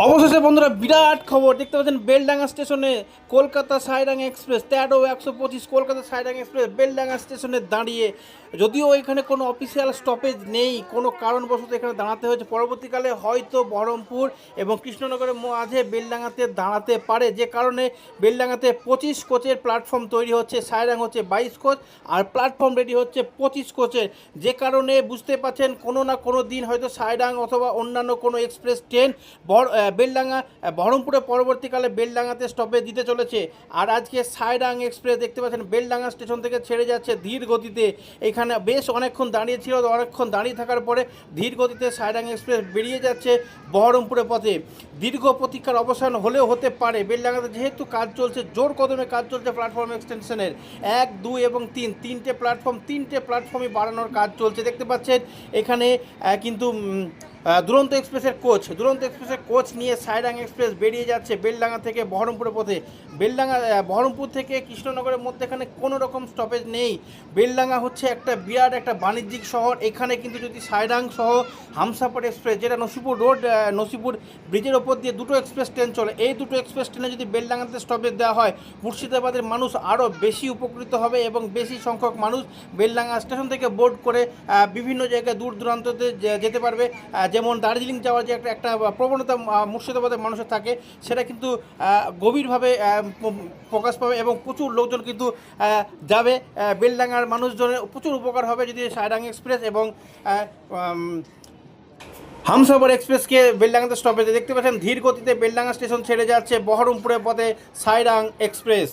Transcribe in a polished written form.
অবশেষে বন্ধুরা বিরাট খবর দেখতে পাচ্ছেন বেলডাঙ্গা স্টেশনে কলকাতা সাইডাঙ্গা এক্সপ্রেস ১৩-১২৫ কলকাতা সাইডাঙ্গা এক্সপ্রেস বেলডাঙ্গা স্টেশনে দাঁড়িয়ে, যদিও এখানে কোনো অফিসিয়াল স্টপেজ নেই, কোনো কারণবশত এখানে দাঁড়াতে হয়েছে। পরবর্তীকালে হয়তো বহরমপুর এবং কৃষ্ণনগরের মাঝে বেলডাঙ্গাতে দাঁড়াতে পারে, যে কারণে বেলডাঙ্গাতে ২৫ কোচের প্ল্যাটফর্ম তৈরি হচ্ছে, সাইডাং হচ্ছে ২২ কোচ আর প্ল্যাটফর্ম রেডি হচ্ছে ২৫ কোচের, যে কারণে বুঝতে পাচ্ছেন কোনো না কোনো দিন হয়তো সাইডাং অথবা অন্যান্য কোনো এক্সপ্রেস ট্রেন বেলডাঙ্গা বহরমপুরে পরবর্তীকালে বেলডাঙ্গাতে স্টপেজ দিতে চলেছে। আর আজকে সাইডাং এক্সপ্রেস দেখতে পাচ্ছেন বেলডাঙ্গা স্টেশন থেকে ছেড়ে যাচ্ছে ধীর গতিতে। এখানে বেশ অনেকক্ষণ দাঁড়িয়ে ছিল, অনেকক্ষণ দাঁড়িয়ে থাকার পরে ধীর গতিতে সাইডাং এক্সপ্রেস বেরিয়ে যাচ্ছে বহরমপুরের পথে। দীর্ঘ প্রতীক্ষার অবসান হলেও হতে পারে। বেলডাঙ্গাতে যেহেতু কাজ চলছে, জোর কদমে কাজ চলছে প্ল্যাটফর্ম এক্সটেনশনের ১, ২ এবং ৩ তিনটে প্ল্যাটফর্মই বাড়ানোর কাজ চলছে। দেখতে পাচ্ছেন এখানে কিন্তু দুরন্ত এক্সপ্রেসের কোচ নিয়ে সাইডাং এক্সপ্রেস বেরিয়ে যাচ্ছে বেলডাঙ্গা থেকে বহরমপুরের পথে। বহরমপুর থেকে কৃষ্ণনগরের মধ্যে এখানে কোনো রকম স্টপেজ নেই। বেলডাঙ্গা হচ্ছে একটা বিরাট একটা বাণিজ্যিক শহর। এখানে কিন্তু যদি সাইডাং সহ হামসাফার এক্সপ্রেস, যেটা নসিপুর ব্রিজের ওপর দিয়ে দুটো এক্সপ্রেস ট্রেন চলে, এই দুটো এক্সপ্রেস ট্রেনে যদি বেলডাঙ্গাতে স্টপেজ দেওয়া হয়, মুর্শিদাবাদের মানুষ আরও বেশি উপকৃত হবে এবং বেশি সংখ্যক মানুষ বেলডাঙ্গা স্টেশন থেকে বোর্ড করে বিভিন্ন জায়গায় দূর দূরান্ততে যেতে পারবে। যেমন দার্জিলিং যাওয়ার যে একটা প্রবণতা মুর্শিদাবাদের মানুষের থাকে, সেটা কিন্তু গভীরভাবে প্রকাশ পাবে এবং প্রচুর লোকজন কিন্তু যাবে। বেলডাঙ্গার মানুষজনের প্রচুর উপকার হবে যদি সাইডাং এক্সপ্রেস এবং হামসাফার এক্সপ্রেসকে বেলডাঙ্গাতে স্টপেজে দেখতে পাচ্ছেন ধীর গতিতে বেলডাঙ্গা স্টেশন ছেড়ে যাচ্ছে বহরমপুরের পথে সাইডাং এক্সপ্রেস।